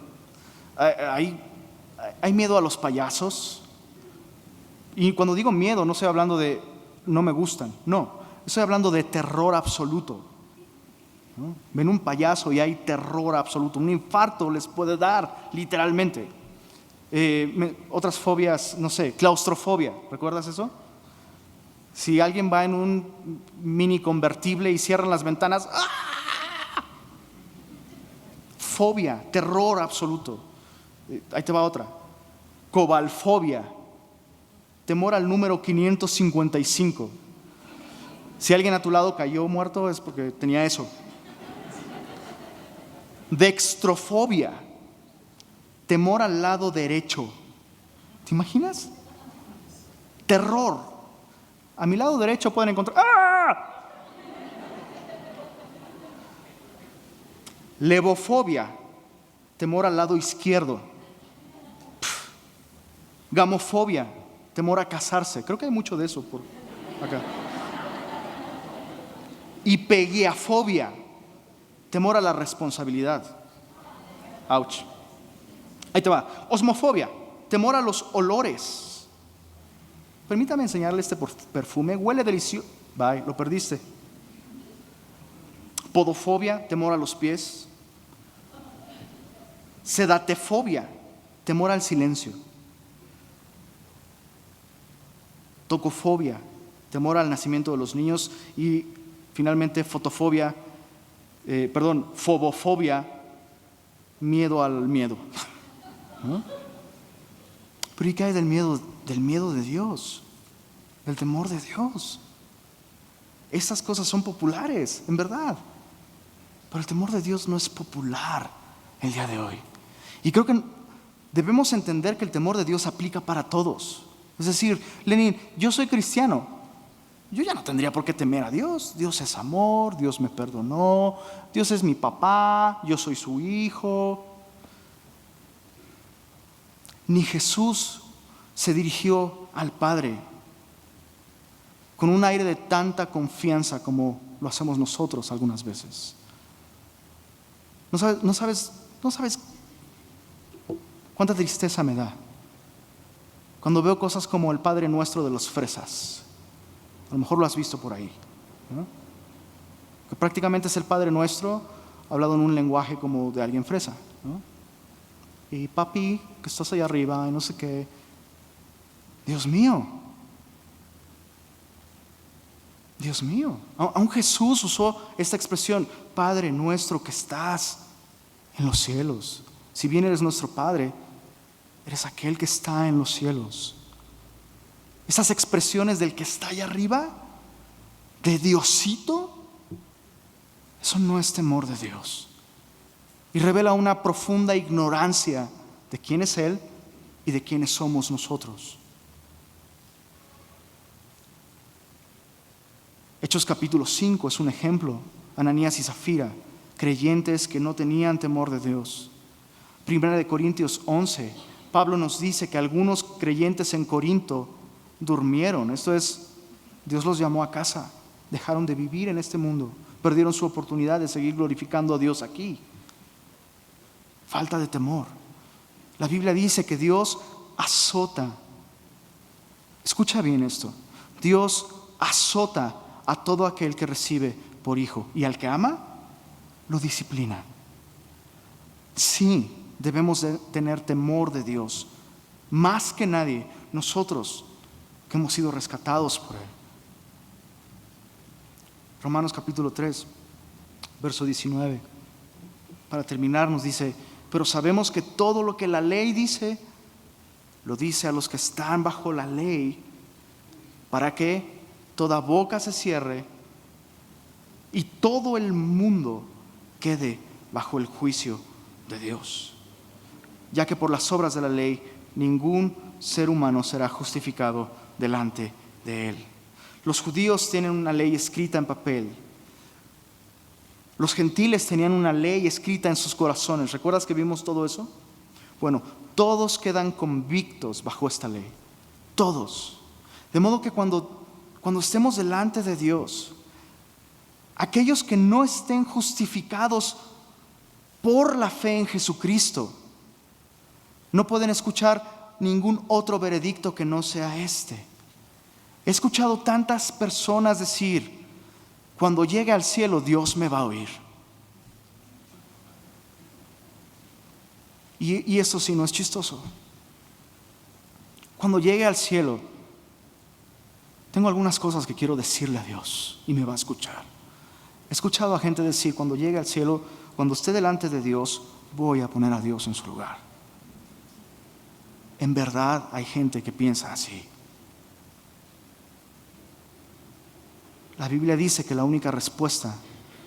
Hay miedo a los payasos. Y cuando digo miedo, no estoy hablando de no me gustan. No, estoy hablando de terror absoluto, ¿no? Ven un payaso y hay terror absoluto. Un infarto les puede dar, literalmente. Otras fobias, no sé, claustrofobia. ¿Recuerdas eso? Si alguien va en un mini convertible y cierran las ventanas, ¡ah! Fobia, terror absoluto. Ahí te va otra. Cobalfobia, temor al número 555. Si alguien a tu lado cayó muerto es porque tenía eso. Dextrofobia, temor al lado derecho. ¿Te imaginas? Terror. A mi lado derecho pueden encontrar ¡ah! Levofobia, temor al lado izquierdo. Gamofobia, temor a casarse. Creo que hay mucho de eso por acá. Hipegiafobia, temor a la responsabilidad. Ouch. Ahí te va. Osmofobia, temor a los olores. Permítame enseñarle este perfume. Huele delicioso. Bye, lo perdiste. Podofobia, temor a los pies. Sedatefobia, temor al silencio. Tocofobia, temor al nacimiento de los niños. Y finalmente fobofobia, miedo al miedo. ¿No? Pero ¿y qué hay del miedo de Dios? Del temor de Dios. Estas cosas son populares, en verdad. Pero el temor de Dios no es popular el día de hoy. Y creo que debemos entender que el temor de Dios aplica para todos. Es decir, Lenin, yo soy cristiano. Yo ya no tendría por qué temer a Dios. Dios es amor, Dios me perdonó, Dios es mi papá, yo soy su hijo. Ni Jesús se dirigió al Padre con un aire de tanta confianza como lo hacemos nosotros algunas veces. No sabes cuánta tristeza me da cuando veo cosas como el Padre Nuestro de los fresas, lo mejor lo has visto por ahí, ¿no? Que prácticamente es el Padre Nuestro hablado en un lenguaje como de alguien fresa, ¿no? Y papi, que estás allá arriba y no sé qué. Dios mío. Dios mío. Aún Jesús usó esta expresión, Padre Nuestro que estás en los cielos. Si bien eres nuestro Padre, eres aquel que está en los cielos. Esas expresiones del que está allá arriba, de Diosito, eso no es temor de Dios. Y revela una profunda ignorancia de quién es Él y de quiénes somos nosotros. Hechos capítulo 5 es un ejemplo. Ananías y Zafira, creyentes que no tenían temor de Dios. Primera de Corintios 11, Pablo nos dice que algunos creyentes en Corinto durmieron. Esto es, Dios los llamó a casa, dejaron de vivir en este mundo, perdieron su oportunidad de seguir glorificando a Dios aquí. Falta de temor. La Biblia dice que Dios azota. Escucha bien esto. Dios azota a todo aquel que recibe por hijo, y al que ama, lo disciplina. Sí, debemos de tener temor de Dios, más que nadie, nosotros que hemos sido rescatados por Él. Romanos capítulo 3, verso 19. Para terminar nos dice, pero sabemos que todo lo que la ley dice, lo dice a los que están bajo la ley, para que toda boca se cierre y todo el mundo quede bajo el juicio de Dios. Ya que por las obras de la ley ningún ser humano será justificado delante de Él. Los judíos tienen una ley escrita en papel. Los gentiles tenían una ley escrita en sus corazones. ¿Recuerdas que vimos todo eso? Bueno, todos quedan convictos bajo esta ley. Todos. De modo que cuando estemos delante de Dios, aquellos que no estén justificados por la fe en Jesucristo, no pueden escuchar ningún otro veredicto que no sea este. He escuchado tantas personas decir, cuando llegue al cielo Dios me va a oír. Y eso sí no es chistoso. Cuando llegue al cielo, tengo algunas cosas que quiero decirle a Dios y me va a escuchar. He escuchado a gente decir, cuando llegue al cielo, cuando esté delante de Dios, voy a poner a Dios en su lugar. En verdad hay gente que piensa así. La Biblia dice que la única respuesta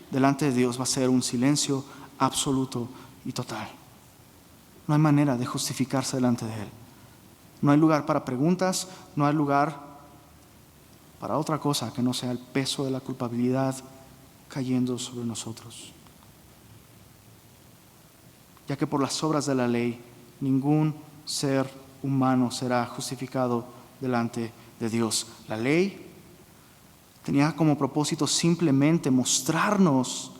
delante de Dios va a ser un silencio absoluto y total. No hay manera de justificarse delante de Él. No hay lugar para preguntas, no hay lugar para otra cosa que no sea el peso de la culpabilidad cayendo sobre nosotros. Ya que por las obras de la ley ningún ser humano será justificado delante de Dios. La ley tenía como propósito simplemente mostrarnos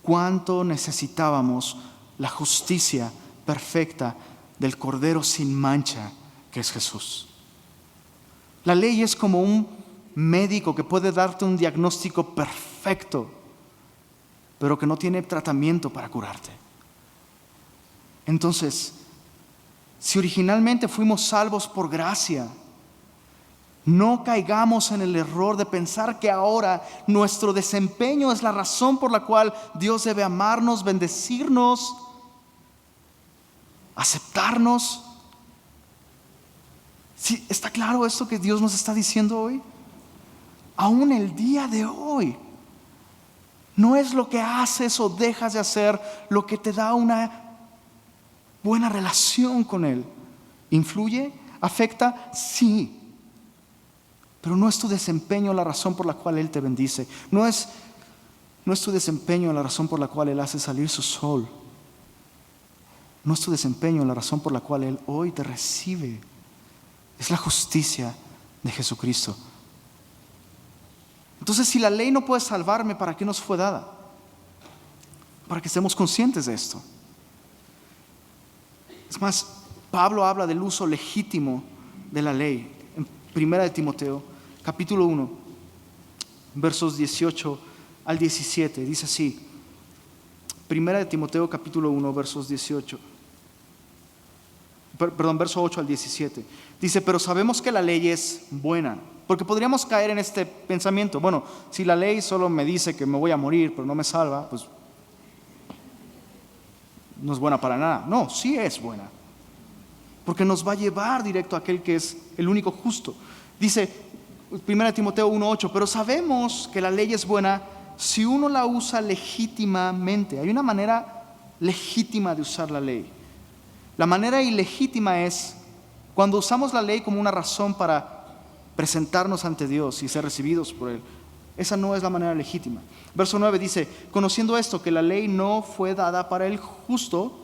cuánto necesitábamos la justicia perfecta del Cordero sin mancha que es Jesús. La ley es como un médico que puede darte un diagnóstico perfecto, pero que no tiene tratamiento para curarte. Entonces, si originalmente fuimos salvos por gracia, no caigamos en el error de pensar que ahora nuestro desempeño es la razón por la cual Dios debe amarnos, bendecirnos, aceptarnos. ¿Sí? ¿Está claro esto que Dios nos está diciendo hoy? Aún el día de hoy, no es lo que haces o dejas de hacer lo que te da una buena relación con Él. ¿Influye? ¿Afecta? Sí. Pero no es tu desempeño la razón por la cual Él te bendice. No es tu desempeño la razón por la cual Él hace salir su sol. No es tu desempeño la razón por la cual Él hoy te recibe. Es la justicia de Jesucristo. Entonces, si la ley no puede salvarme, ¿para qué nos fue dada? Para que estemos conscientes de esto. Es más, Pablo habla del uso legítimo de la ley. En 1 de Timoteo, capítulo 1, versos 18 al 17. Dice así, Primera de Timoteo capítulo 1, versos 18. Verso 8 al 17. Dice, pero sabemos que la ley es buena. Porque podríamos caer en este pensamiento, bueno, si la ley solo me dice que me voy a morir, pero no me salva, pues no es buena para nada. No, sí es buena. Porque nos va a llevar directo a aquel que es el único justo. Dice 1 Timoteo 1:8, pero sabemos que la ley es buena si uno la usa legítimamente. Hay una manera legítima de usar la ley. La manera ilegítima es cuando usamos la ley como una razón para presentarnos ante Dios y ser recibidos por Él. Esa no es la manera legítima. Verso 9 dice, conociendo esto, que la ley no fue dada para el justo,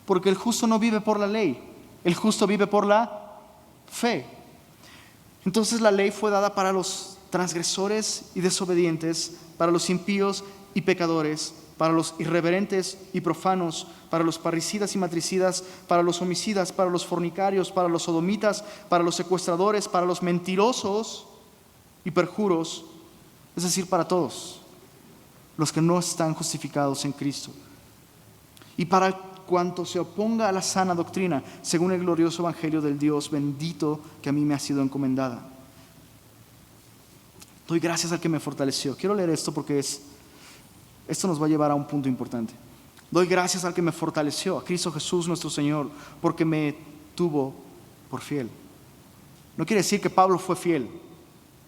porque el justo no vive por la ley, el justo vive por la fe. Entonces la ley fue dada para los transgresores y desobedientes, para los impíos y pecadores, para los irreverentes y profanos, para los parricidas y matricidas, para los homicidas, para los fornicarios, para los sodomitas, para los secuestradores, para los mentirosos y perjuros, es decir, para todos los que no están justificados en Cristo. Y para cuanto se oponga a la sana doctrina, según el glorioso evangelio del Dios bendito que a mí me ha sido encomendada. Doy gracias al que me fortaleció. Quiero leer esto porque esto nos va a llevar a un punto importante. Doy gracias al que me fortaleció, a Cristo Jesús nuestro Señor, porque me tuvo por fiel. No quiere decir que Pablo fue fiel,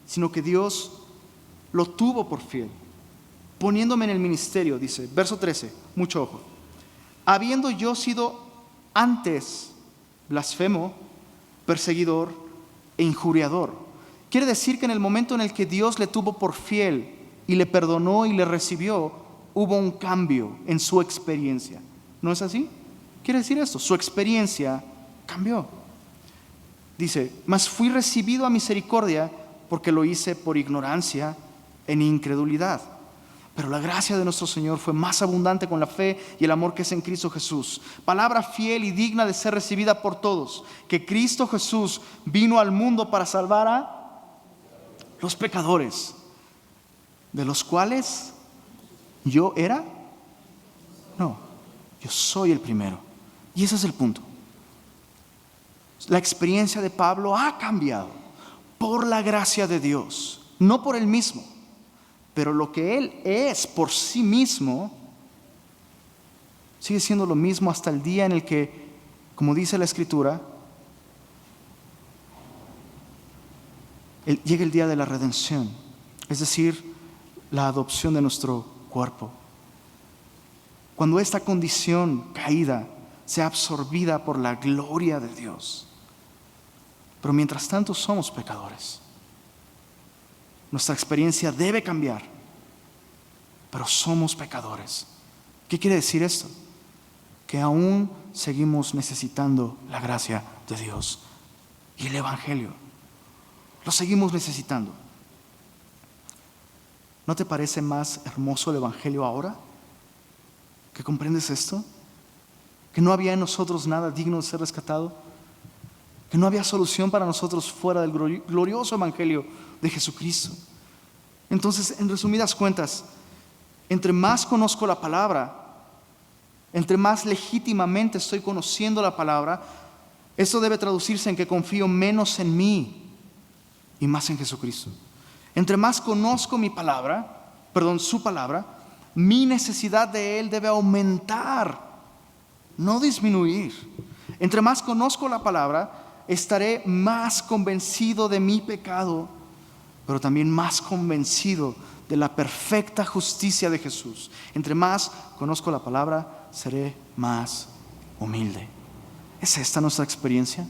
sino que Dios lo tuvo por fiel, poniéndome en el ministerio, dice, verso 13, mucho ojo. Habiendo yo sido antes blasfemo, perseguidor e injuriador. Quiere decir que en el momento en el que Dios le tuvo por fiel y le perdonó y le recibió, hubo un cambio en su experiencia. ¿No es así? Quiere decir esto, su experiencia cambió. Dice, mas fui recibido a misericordia porque lo hice por ignorancia en incredulidad. Pero la gracia de nuestro Señor fue más abundante con la fe y el amor que es en Cristo Jesús. Palabra fiel y digna de ser recibida por todos, que Cristo Jesús vino al mundo para salvar a los pecadores, de los cuales yo era, no, yo soy el primero. Y ese es el punto. La experiencia de Pablo ha cambiado por la gracia de Dios, no por él mismo. Pero lo que él es por sí mismo sigue siendo lo mismo hasta el día en el que, como dice la Escritura, llega el día de la redención, es decir, la adopción de nuestro cuerpo. Cuando esta condición caída sea absorbida por la gloria de Dios. Pero mientras tanto somos pecadores. Nuestra experiencia debe cambiar, pero somos pecadores. ¿Qué quiere decir esto? Que aún seguimos necesitando la gracia de Dios y el Evangelio. Lo seguimos necesitando. ¿No te parece más hermoso el Evangelio ahora? ¿Que comprendes esto? ¿Que no había en nosotros nada digno de ser rescatado? ¿Que no había solución para nosotros fuera del glorioso Evangelio de Jesucristo? Entonces, en resumidas cuentas, entre más conozco la palabra, entre más legítimamente estoy conociendo la palabra, esto debe traducirse en que confío menos en mí y más en Jesucristo. Entre más conozco su palabra, mi necesidad de Él debe aumentar, no disminuir. Entre más conozco la palabra, estaré más convencido de mi pecado, pero también más convencido de la perfecta justicia de Jesús. Entre más conozco la palabra, seré más humilde. ¿Es esta nuestra experiencia?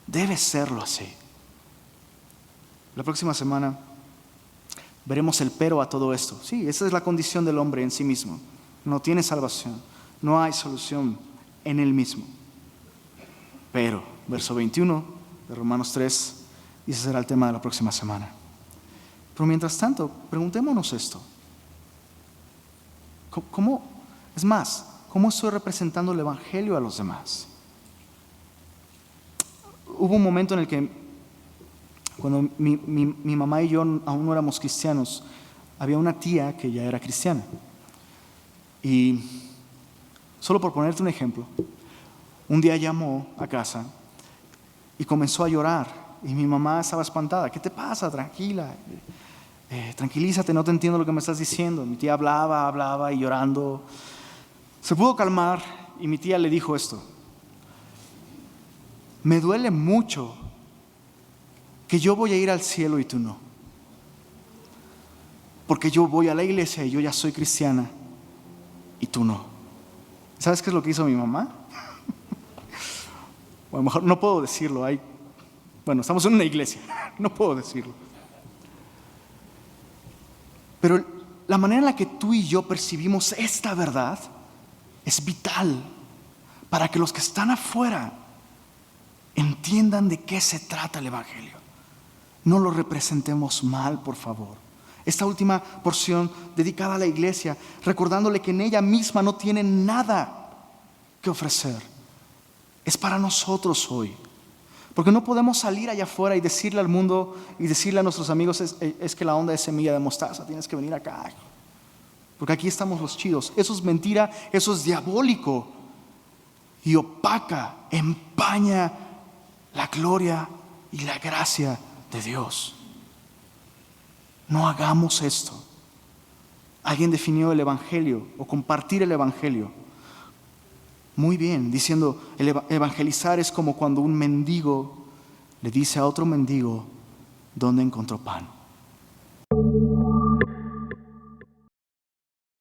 Debe serlo así. La próxima semana veremos el pero a todo esto. Sí, esa es la condición del hombre en sí mismo. No tiene salvación, no hay solución en él mismo. Pero, verso 21 de Romanos 3, y ese será el tema de la próxima semana. Pero mientras tanto, preguntémonos esto. ¿Cómo estoy representando el Evangelio a los demás? Hubo un momento en el que Cuando mi mamá y yo aún no éramos cristianos, había una tía que ya era cristiana. Y solo por ponerte un ejemplo, un día llamó a casa y comenzó a llorar. Y mi mamá estaba espantada. ¿Qué te pasa? Tranquila. Tranquilízate, no te entiendo lo que me estás diciendo. Mi tía hablaba y llorando. Se pudo calmar y mi tía le dijo esto: me duele mucho que yo voy a ir al cielo y tú no. Porque yo voy a la iglesia y yo ya soy cristiana y tú no. ¿Sabes qué es lo que hizo mi mamá? O a lo mejor no puedo decirlo. Bueno, estamos en una iglesia, no puedo decirlo. Pero la manera en la que tú y yo percibimos esta verdad es vital para que los que están afuera entiendan de qué se trata el Evangelio. No lo representemos mal, por favor. Esta última porción dedicada a la iglesia, recordándole que en ella misma no tiene nada que ofrecer, es para nosotros hoy. Porque no podemos salir allá afuera y decirle al mundo y decirle a nuestros amigos: es que la onda es semilla de mostaza, tienes que venir acá. Porque aquí estamos los chidos. Eso es mentira, eso es diabólico. Y opaca, empaña la gloria y la gracia de Dios. No hagamos esto. Alguien definió el Evangelio o compartir el Evangelio muy bien, diciendo: evangelizar es como cuando un mendigo le dice a otro mendigo dónde encontró pan.